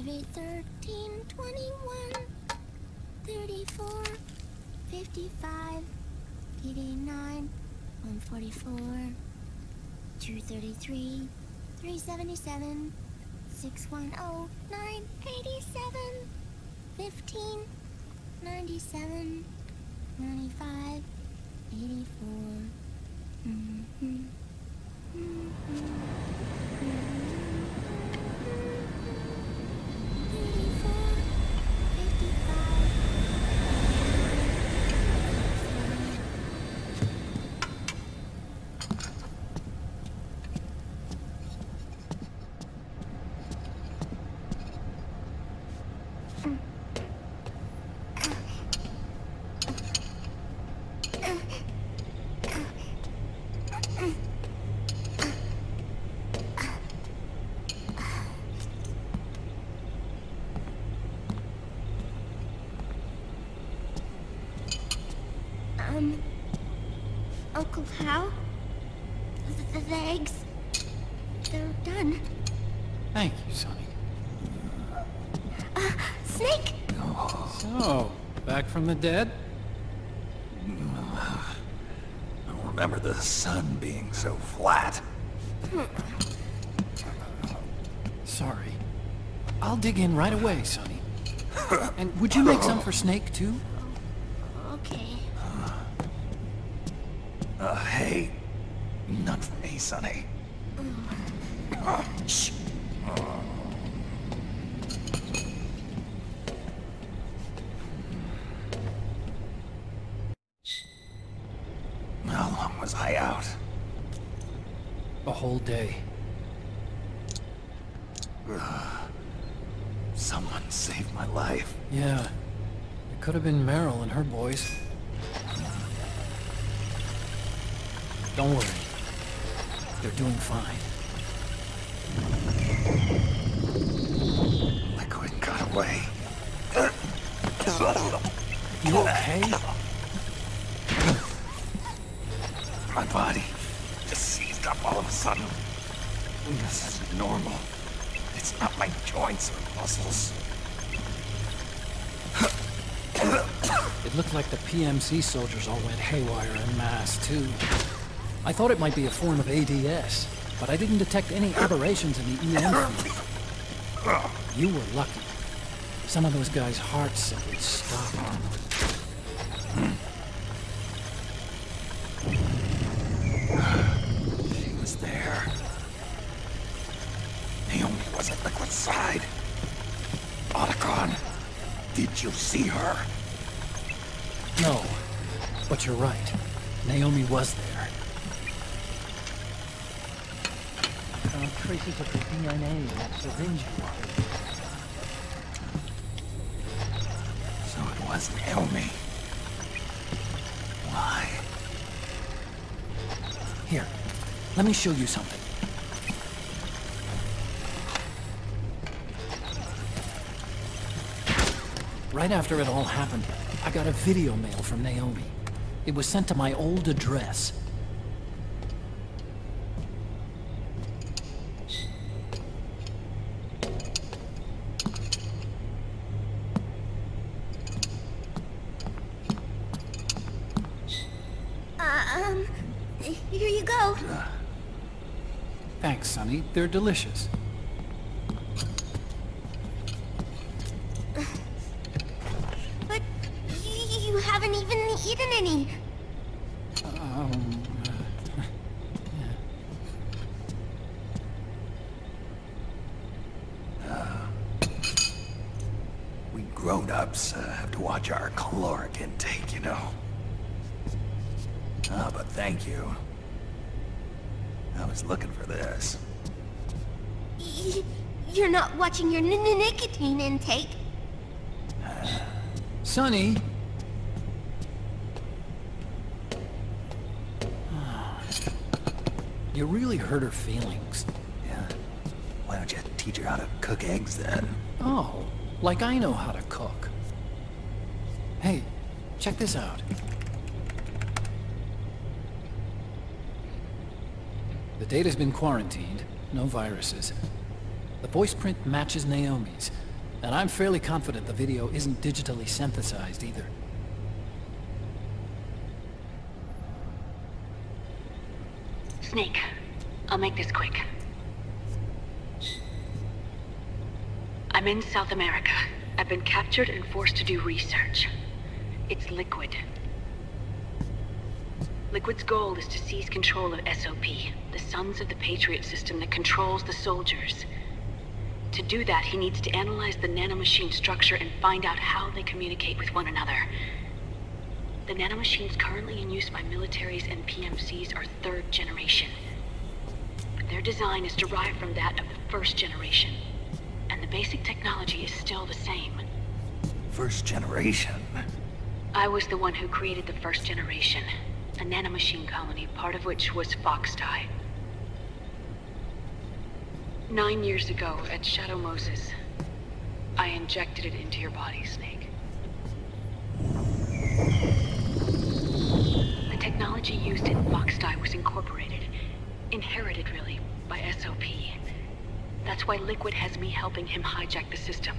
5, 8, 13, 21, 34, 55, 89, 144, 233, 377, 610, 987, 15, 97, 95, 84. Uncle Hal? The eggs, they're done. Thank you, Sonny. Snake! So, back from the dead? I don't remember the sun being so flat. Sorry. I'll dig in right away, Sonny. And would you make some for Snake, too? Okay. Hey. None for me, Sonny. Shh. How long was I out? A whole day. Someone saved my life. Yeah. It could have been Meryl and her boys. Don't worry. They're doing fine. Liquid got away. You okay? My body just seized up all of a sudden. This isn't normal. It's not my joints or muscles. It looked like the PMC soldiers all went haywire en masse, too. I thought it might be a form of ADS, but I didn't detect any aberrations in the EM field. You were lucky. Some of those guys' hearts simply stopped. She was there. Naomi was at Liquid's side. Otacon, did you see her? No, but you're right. Naomi was there. I found traces of the DNA in that syringe you wanted. So it was Naomi. Why? Here, let me show you something. Right after it all happened, I got a video mail from Naomi. It was sent to my old address. Here you go. Thanks, Sonny. They're delicious. But you haven't even eaten any. We grown-ups have to watch our caloric intake, you know. But thank you. I was looking for this. You're not watching your nicotine intake. Sonny! You really hurt her feelings. Yeah. Why don't you teach her how to cook eggs then? Oh, like I know how to cook. Hey, check this out. The data's been quarantined, no viruses. The voice print matches Naomi's, And I'm fairly confident the video isn't digitally synthesized either. Snake, I'll make this quick. I'm in South America. I've been captured and forced to do research. It's Liquid. Liquid's goal is to seize control of SOP, the Sons of the Patriot system that controls the soldiers. To do that, he needs to analyze the nanomachine structure and find out how they communicate with one another. The nanomachines currently in use by militaries and PMCs are third generation. Their design is derived from that of the first generation, and the basic technology is still the same. First generation? I was the one who created the first generation, a nanomachine colony, part of which was Foxdie. 9 years ago, at Shadow Moses, I injected it into your body, Snake. The technology used in Foxdie was incorporated, inherited really, by SOP. That's why Liquid has me helping him hijack the system,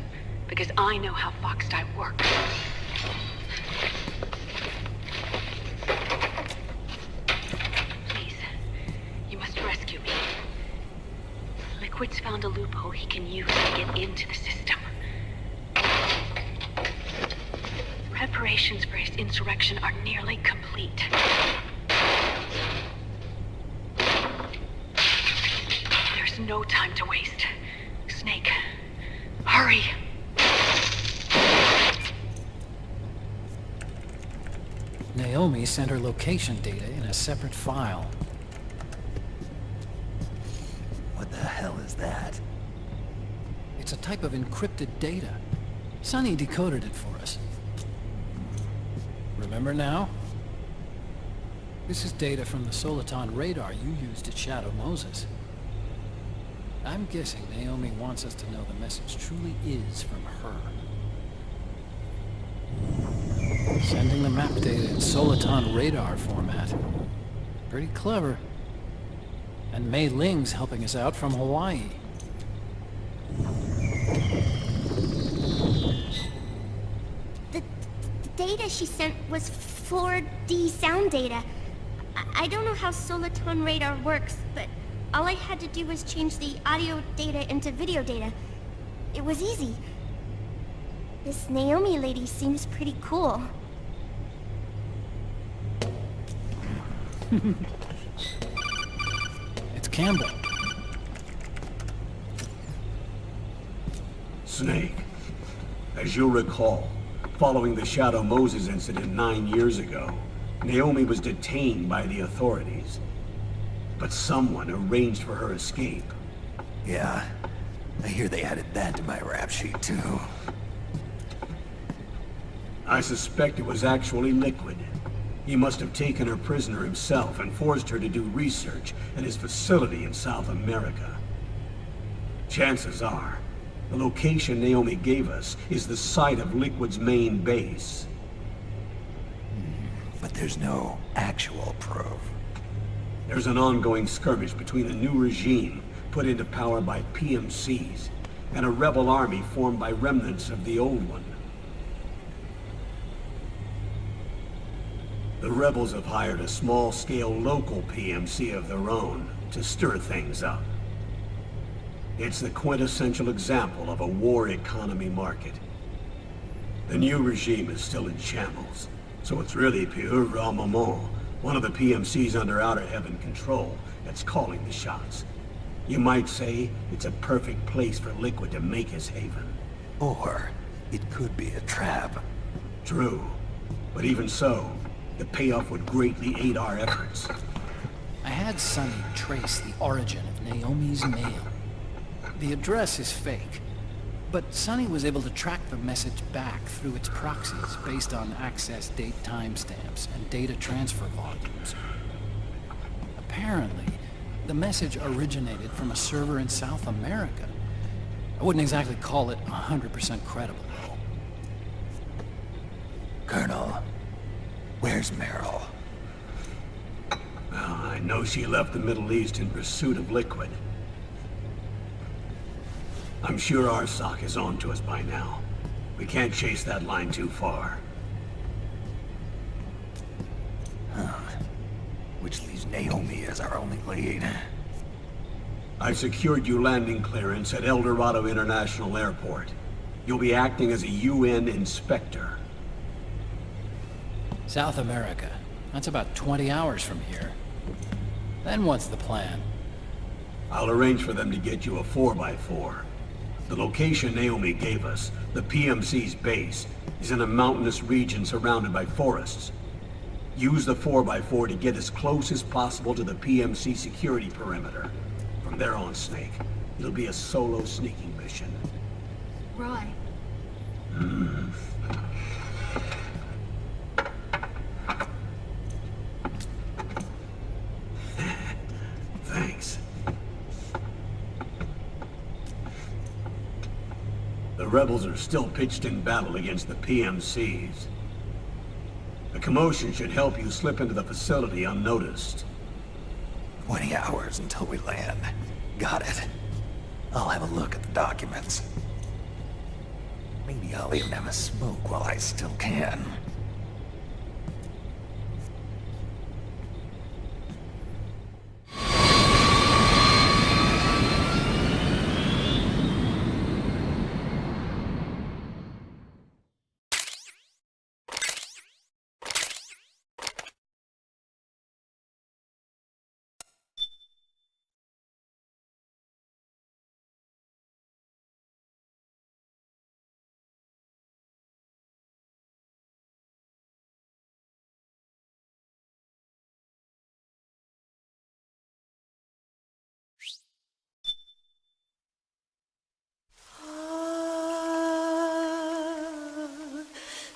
because I know how Foxdie works. Please, you must rescue me. Liquid's found a loophole he can use to get into the system. Preparations for his insurrection are nearly complete. There's no time to waste. Snake, hurry! Naomi sent her location data in a separate file. What the hell is that? It's a type of encrypted data. Sonny decoded it for us. Remember now? This is data from the Soliton radar you used at Shadow Moses. I'm guessing Naomi wants us to know the message truly is from her. Sending the map data in Soliton radar format. Pretty clever. And Mei Ling's helping us out from Hawaii. The data she sent was 4D sound data. I don't know how Soliton radar works, but all I had to do was change the audio data into video data. It was easy. This Naomi lady seems pretty cool. It's Campbell. Snake, as you'll recall, following the Shadow Moses incident 9 years ago, Naomi was detained by the authorities. But someone arranged for her escape. Yeah, I hear they added that to my rap sheet too. I suspect it was actually Liquid. He must have taken her prisoner himself and forced her to do research at his facility in South America. Chances are, the location Naomi gave us is the site of Liquid's main base. But there's no actual proof. There's an ongoing skirmish between a new regime put into power by PMCs and a rebel army formed by remnants of the old one. The rebels have hired a small-scale local PMC of their own to stir things up. It's the quintessential example of a war economy market. The new regime is still in shambles, so it's really Pure Ramamon, one of the PMCs under Outer Heaven control, that's calling the shots. You might say it's a perfect place for Liquid to make his haven. Or it could be a trap. True, but even so, the payoff would greatly aid our efforts. I had Sonny trace the origin of Naomi's mail. The address is fake, but Sonny was able to track the message back through its proxies based on access date timestamps and data transfer volumes. Apparently, the message originated from a server in South America. I wouldn't exactly call it 100% credible, though. Colonel, where's Meryl? Well, I know she left the Middle East in pursuit of Liquid. I'm sure Arsak is on to us by now. We can't chase that line too far. Which leaves Naomi as our only lead. I've secured you landing clearance at El Dorado International Airport. You'll be acting as a UN inspector. South America. That's about 20 hours from here. Then what's the plan? I'll arrange for them to get you a 4x4. The location Naomi gave us, the PMC's base, is in a mountainous region surrounded by forests. Use the 4x4 to get as close as possible to the PMC security perimeter. From there on, Snake, it'll be a solo sneaking mission. Roy. Thanks. The rebels are still pitched in battle against the PMCs. The commotion should help you slip into the facility unnoticed. 20 hours until we land. Got it. I'll have a look at the documents. Maybe I'll even have a smoke while I still can.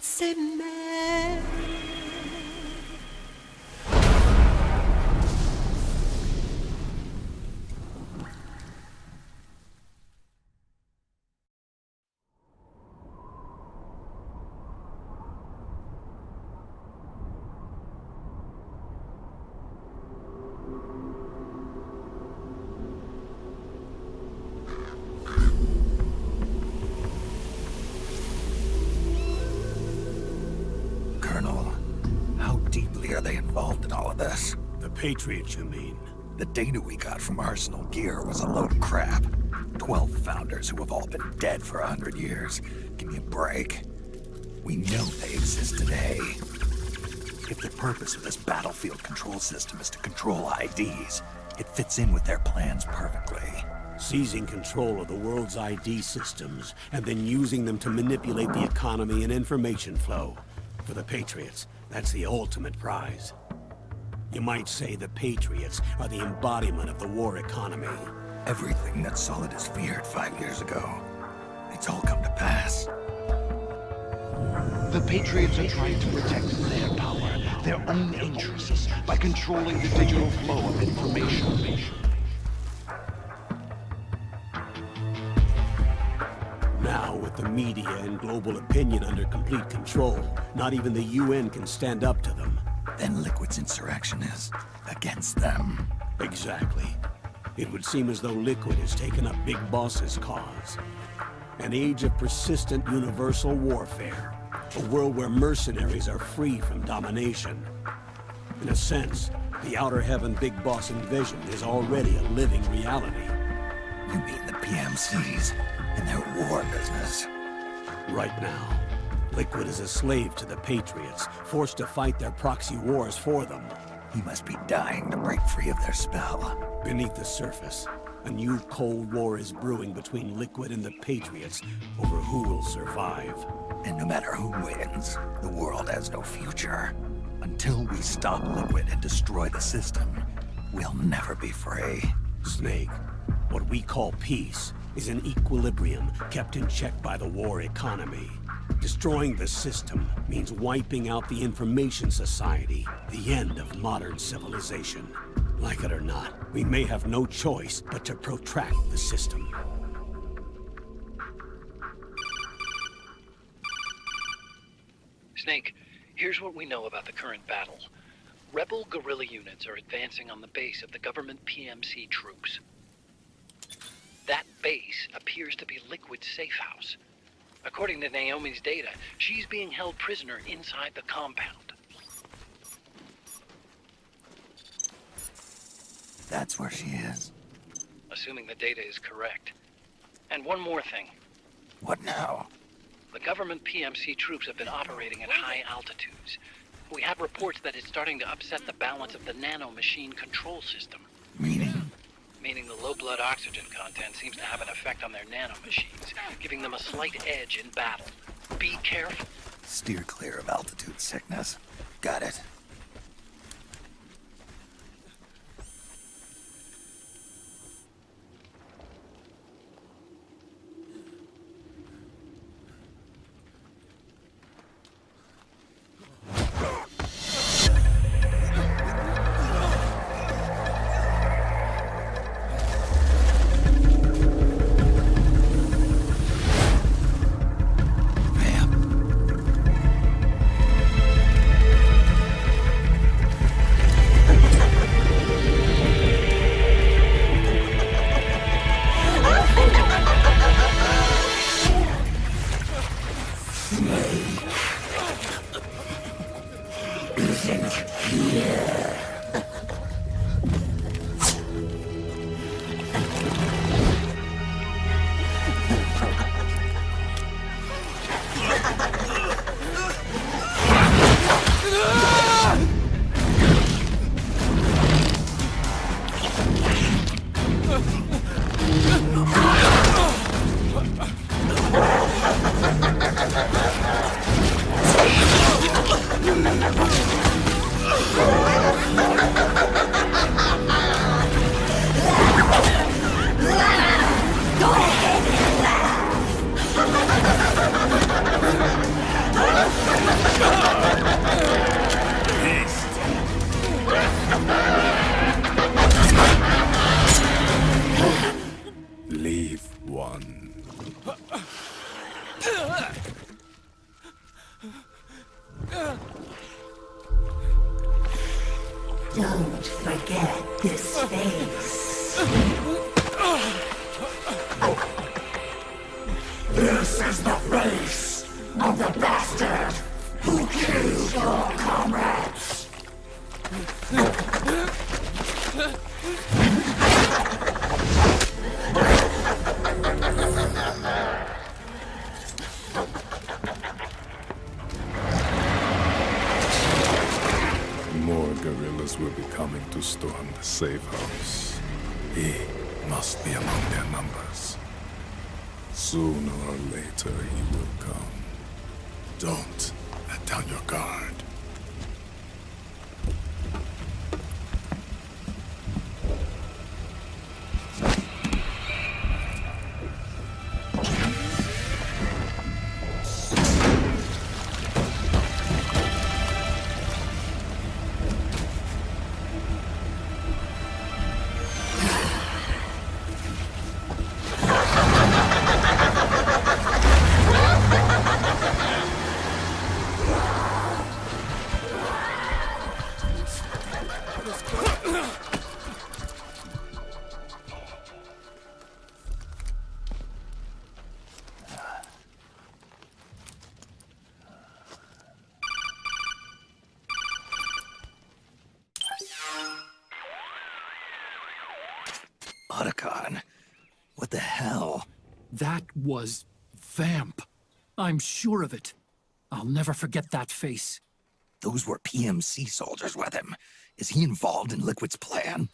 C'est mer. Colonel, how deeply are they involved in all of this? The Patriots, you mean? The data we got from Arsenal Gear was a load of crap. 12 founders who have all been dead for 100 years. Give me a break. We know they exist today. If the purpose of this battlefield control system is to control IDs, it fits in with their plans perfectly. Seizing control of the world's ID systems, and then using them to manipulate the economy and information flow. For the Patriots, that's the ultimate prize. You might say the Patriots are the embodiment of the war economy. Everything that Solidus feared 5 years ago, it's all come to pass. The Patriots are trying to protect their power, their own interests, by controlling the digital flow of information. Now, with the media and global opinion under complete control, not even the UN can stand up to them. Then Liquid's insurrection is against them. Exactly. It would seem as though Liquid has taken up Big Boss's cause. An age of persistent universal warfare. A world where mercenaries are free from domination. In a sense, the Outer Heaven Big Boss invasion is already a living reality. You mean the PMCs and their war business? Right now, Liquid is a slave to the Patriots, forced to fight their proxy wars for them. He must be dying to break free of their spell. Beneath the surface, a new Cold War is brewing between Liquid and the Patriots over who will survive. And no matter who wins, the world has no future. Until we stop Liquid and destroy the system, we'll never be free. Snake, what we call peace is an equilibrium kept in check by the war economy. Destroying the system means wiping out the information society, the end of modern civilization. Like it or not, we may have no choice but to protract the system. Snake, here's what we know about the current battle. Rebel guerrilla units are advancing on the base of the government PMC troops. That base appears to be Liquid's safe house. According to Naomi's data, she's being held prisoner inside the compound. That's where she is. Assuming the data is correct. And one more thing. What now? The government PMC troops have been operating at high altitudes. We have reports that it's starting to upset the balance of the nanomachine control system. Meaning? Meaning the low blood oxygen content seems to have an effect on their nanomachines, giving them a slight edge in battle. Be careful. Steer clear of altitude sickness. Got it. Leave one. Don't forget this face. This is the face of the bastard who killed your comrades. More guerrillas will be coming to storm the safe house. He must be among their numbers. Sooner or later he will come. Don't let down your guard. Otacon. What the hell? That was Vamp. I'm sure of it. I'll never forget that face. Those were PMC soldiers with him. Is he involved in Liquid's plan?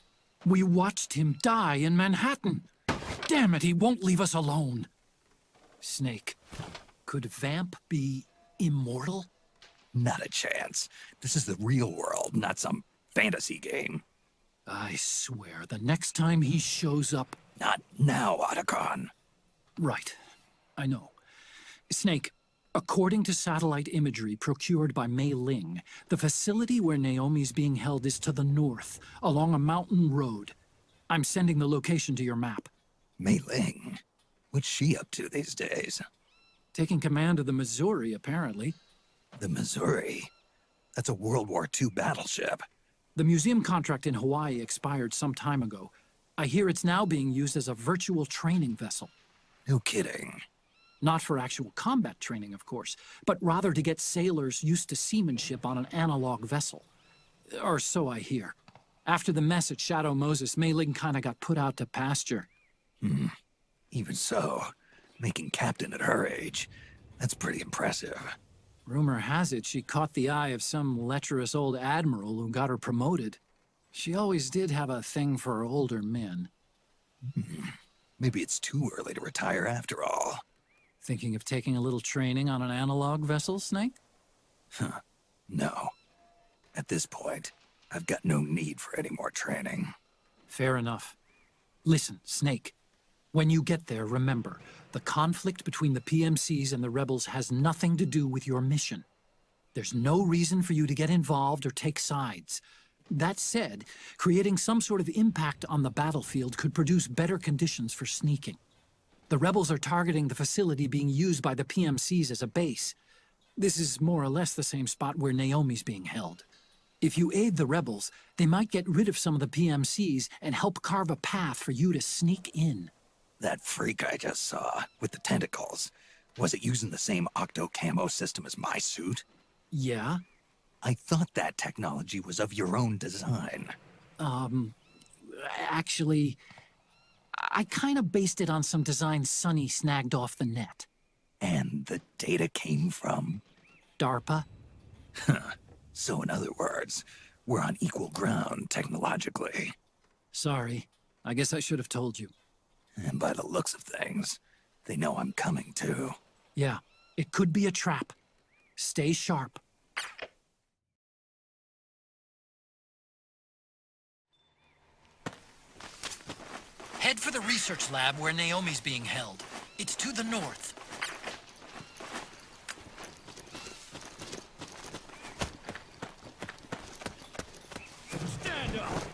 We watched him die in Manhattan. Damn it, he won't leave us alone. Snake, could Vamp be immortal? Not a chance. This is the real world, not some fantasy game. I swear, the next time he shows up... Not now, Otacon. Right. I know. Snake, according to satellite imagery procured by Mei Ling, the facility where Naomi's being held is to the north, along a mountain road. I'm sending the location to your map. Mei Ling? What's she up to these days? Taking command of the Missouri, apparently. The Missouri? That's a World War II battleship. The museum contract in Hawaii expired some time ago. I hear it's now being used as a virtual training vessel. No kidding. Not for actual combat training, of course, but rather to get sailors used to seamanship on an analog vessel. Or so I hear. After the mess at Shadow Moses, Mei Ling kinda got put out to pasture. Even so, making captain at her age, that's pretty impressive. Rumor has it she caught the eye of some lecherous old admiral who got her promoted. She always did have a thing for older men. Maybe it's too early to retire after all. Thinking of taking a little training on an analog vessel, Snake? No. At this point, I've got no need for any more training. Fair enough. Listen, Snake. When you get there, remember, the conflict between the PMCs and the rebels has nothing to do with your mission. There's no reason for you to get involved or take sides. That said, creating some sort of impact on the battlefield could produce better conditions for sneaking. The rebels are targeting the facility being used by the PMCs as a base. This is more or less the same spot where Naomi's being held. If you aid the rebels, they might get rid of some of the PMCs and help carve a path for you to sneak in. That freak I just saw, with the tentacles, was it using the same octo-camo system as my suit? Yeah? I thought that technology was of your own design. Actually, I kinda based it on some design Sonny snagged off the net. And the data came from... DARPA? So in other words, we're on equal ground technologically. Sorry. I guess I should have told you. And by the looks of things, they know I'm coming too. Yeah, it could be a trap. Stay sharp. Head for the research lab where Naomi's being held. It's to the north. Stand up!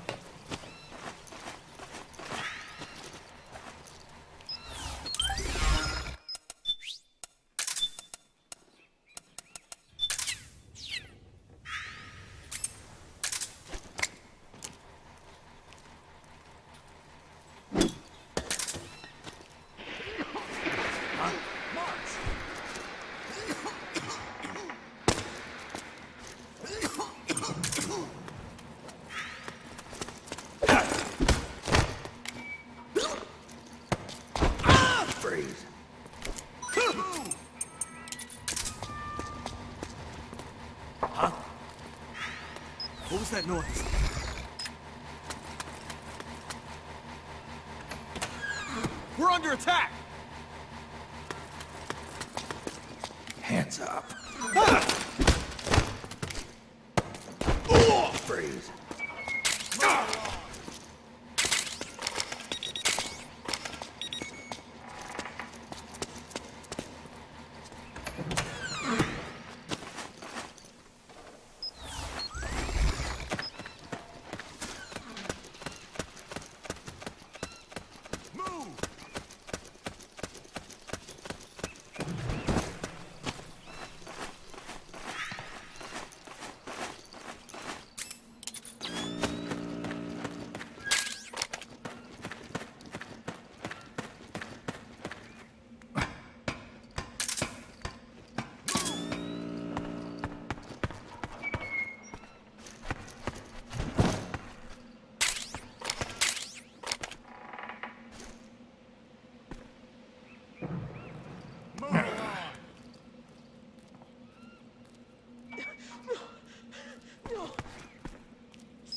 Freeze. Huh? What was that noise? We're under attack! Hands up. Freeze.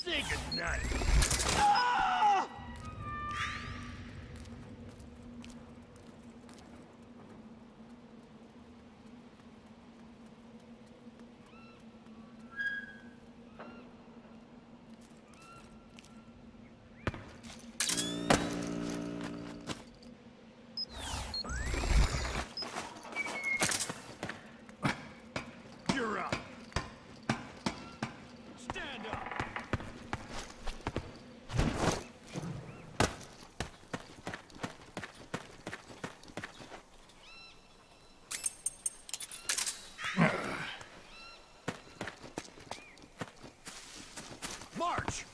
Say goodnight. You're up. Stand up. March!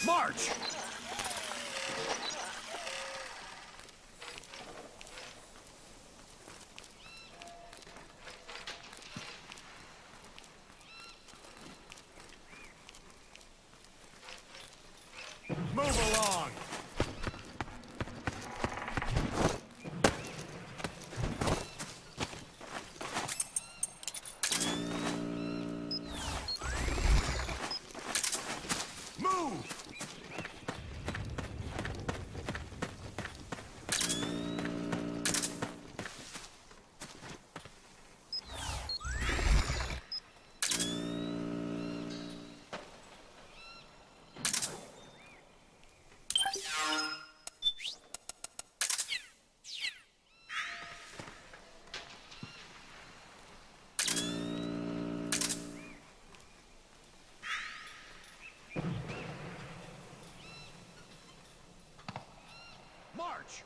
March! Move along! Move! March!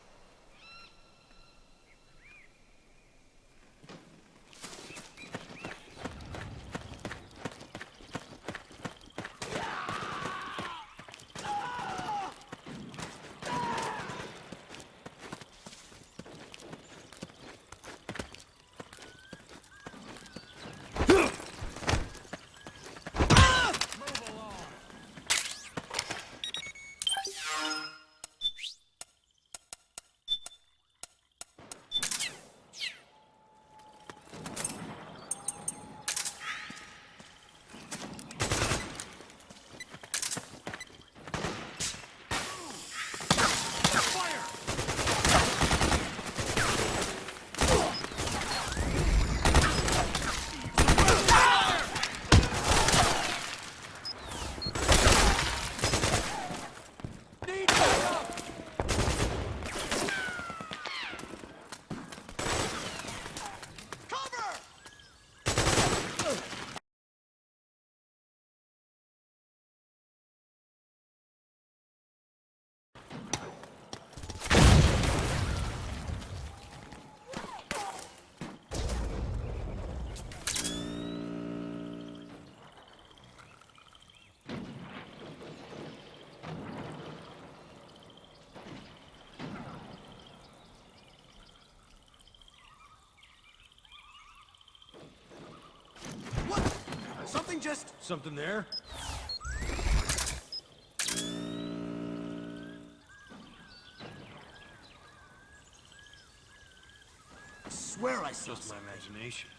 Something there? I swear I saw something. My imagination.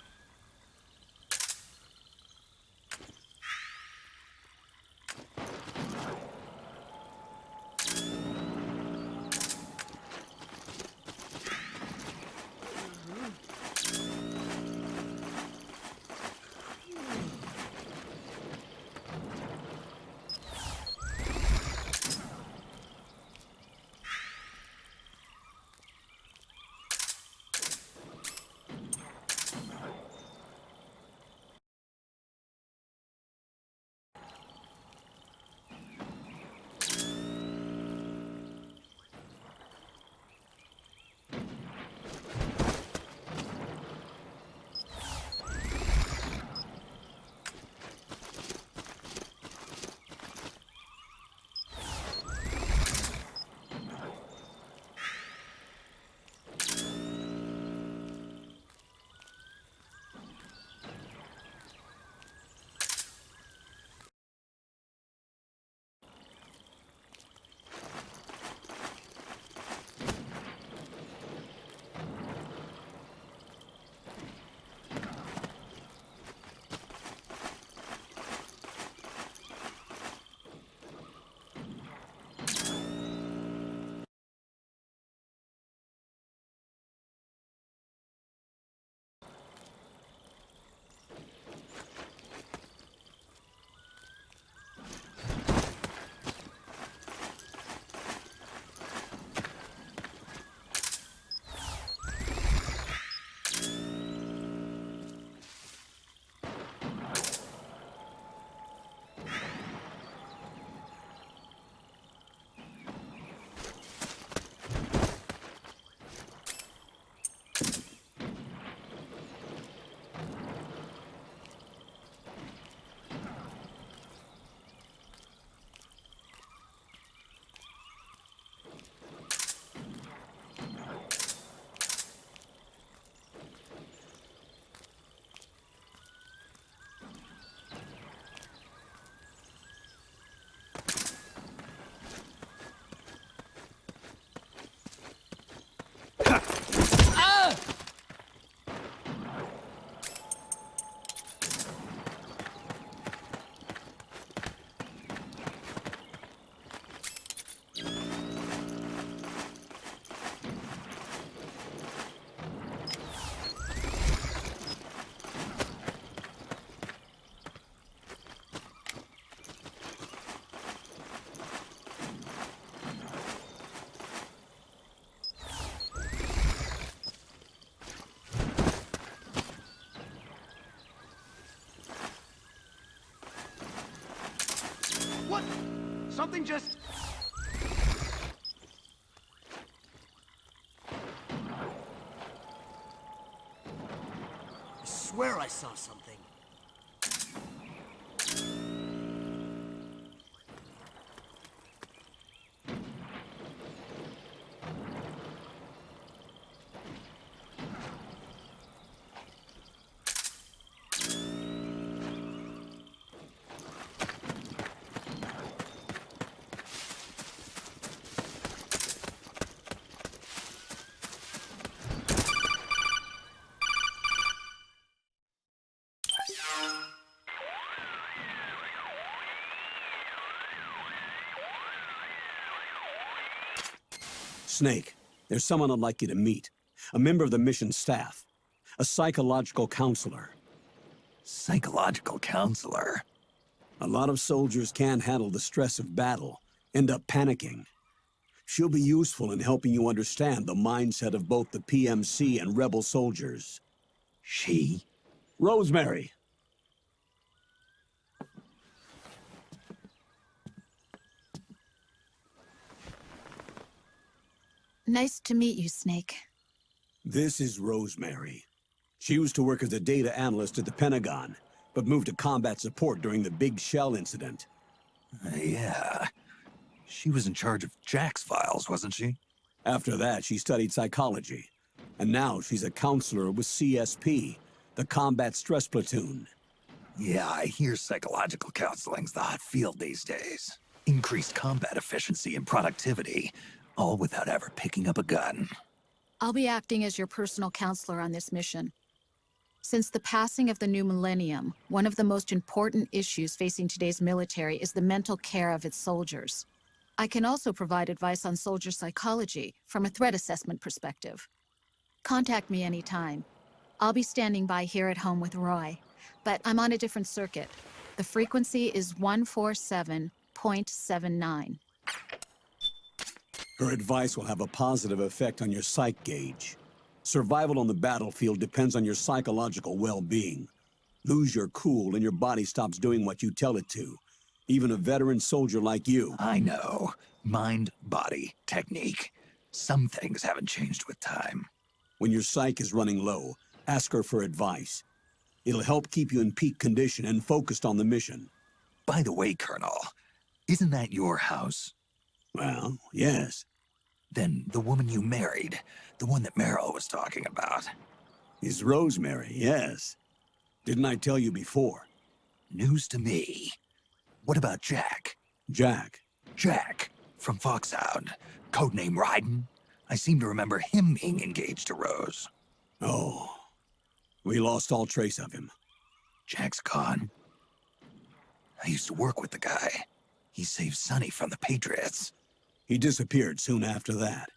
Something just... I swear I saw something. Snake, there's someone I'd like you to meet. A member of the mission staff. A psychological counselor. Psychological counselor? A lot of soldiers can't handle the stress of battle, end up panicking. She'll be useful in helping you understand the mindset of both the PMC and rebel soldiers. She? Rosemary. Nice to meet you, Snake. This is Rosemary. She used to work as a data analyst at the Pentagon, but moved to combat support during the Big Shell incident. Yeah. She was in charge of Jack's files, wasn't she? After that, she studied psychology. And now she's a counselor with CSP, the Combat Stress Platoon. Yeah, I hear psychological counseling's the hot field these days. Increased combat efficiency and productivity, all without ever picking up a gun. I'll be acting as your personal counselor on this mission. Since the passing of the new millennium, one of the most important issues facing today's military is the mental care of its soldiers. I can also provide advice on soldier psychology from a threat assessment perspective. Contact me anytime. I'll be standing by here at home with Roy, but I'm on a different circuit. The frequency is 147.79. Her advice will have a positive effect on your psych gauge. Survival on the battlefield depends on your psychological well-being. Lose your cool and your body stops doing what you tell it to. Even a veteran soldier like you. I know. Mind, body, technique. Some things haven't changed with time. When your psyche is running low, ask her for advice. It'll help keep you in peak condition and focused on the mission. By the way, Colonel, isn't that your house? Well, yes. Then the woman you married, the one that Meryl was talking about. Is Rosemary, yes. Didn't I tell you before? News to me. What about Jack? Jack. Jack, from Foxhound. Codename Ryden. I seem to remember him being engaged to Rose. Oh. We lost all trace of him. Jack's gone. I used to work with the guy. He saved Sonny from the Patriots. He disappeared soon after that.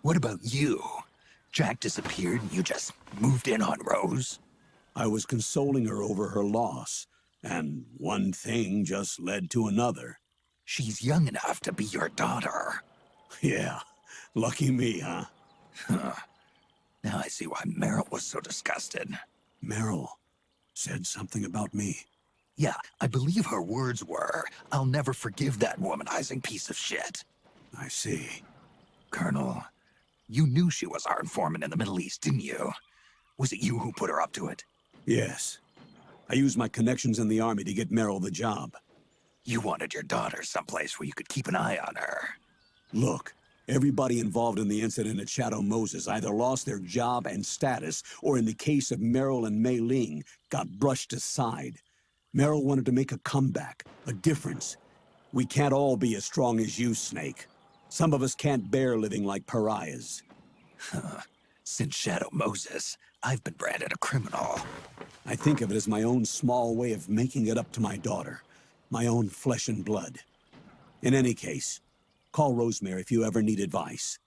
What about you? Jack disappeared and you just moved in on Rose? I was consoling her over her loss, and one thing just led to another. She's young enough to be your daughter. Yeah, lucky me, huh? Now I see why Meryl was so disgusted. Meryl said something about me. Yeah, I believe her words were, "I'll never forgive that womanizing piece of shit." I see. Colonel, you knew she was our informant in the Middle East, didn't you? Was it you who put her up to it? Yes. I used my connections in the army to get Meryl the job. You wanted your daughter someplace where you could keep an eye on her. Look, everybody involved in the incident at Shadow Moses either lost their job and status, or in the case of Meryl and Mei Ling, got brushed aside. Meryl wanted to make a comeback, a difference. We can't all be as strong as you, Snake. Some of us can't bear living like pariahs. Since Shadow Moses, I've been branded a criminal. I think of it as my own small way of making it up to my daughter. My own flesh and blood. In any case, call Rosemary if you ever need advice.